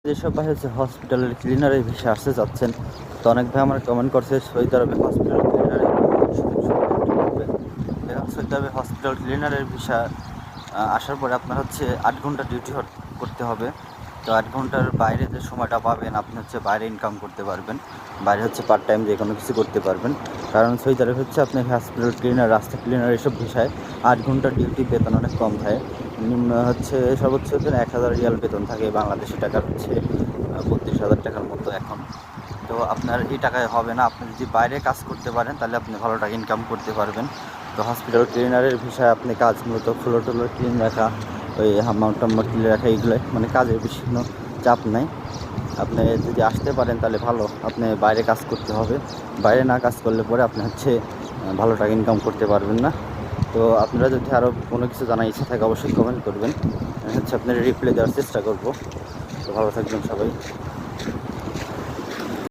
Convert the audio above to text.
যেসব ভাই হচ্ছে হসপিটালের ক্লিনারের ভিসা আসতে যাচ্ছেন, তো অনেক ভাই আমার কমেন্ট করছে সৌদি আরবে হসপিটাল ক্লিনারের সুযোগ সুবিধা কি হবে। এখন সৌদি আরবে হসপিটাল ক্লিনারের ভিসা আসার পরে আপনার হচ্ছে 8 ঘন্টা ডিউটি করতে হবে। তো 8 ঘন্টার বাইরে যে সময়টা পাবেন আপনি হচ্ছে বাইরে ইনকাম করতে পারবেন, বাইরে হচ্ছে পার্ট টাইম যে কোনো কিছু করতে পারবেন। কারণ সৌদি আরবে হচ্ছে আপনি হসপিটাল ক্লিনার, রাস্তা ক্লিনার এসব ভিসায় 8 ঘন্টা ডিউটি, বেতন অনেক কম থাকে। হচ্ছে সর্বোচ্চ 1000 রিয়াল বেতন থাকে, বাংলাদেশি টাকার হচ্ছে 32,000 টাকার মতো এখন। তো আপনার এই টাকায় হবে না, আপনি যদি বাইরে কাজ করতে পারেন তাহলে আপনি ভালো টাকা ইনকাম করতে পারবেন। তো হসপিটাল ক্লিনারের বিষয়ে আপনি কাজ মূলত ফ্লোর টোলোর ক্লিন রাখা, ওই হাম্মাম টাম্মাম ক্লিন রাখা, এইগুলোই মানে কাজের বেশি কোনো চাপ নাই। আপনি যদি আসতে পারেন তাহলে ভালো, আপনি বাইরে কাজ করতে হবে, বাইরে না কাজ করলে পরে আপনি হচ্ছে ভালো টাকা ইনকাম করতে পারবেন না। তো আপনারা যদি আরও কোনো কিছু জানার ইচ্ছা থাকে অবশ্যই কমেন্ট করবেন, আমি হচ্ছে আপনার রিপ্লাই দেওয়ার চেষ্টা করব। তো ভালো থাকবেন সবাই।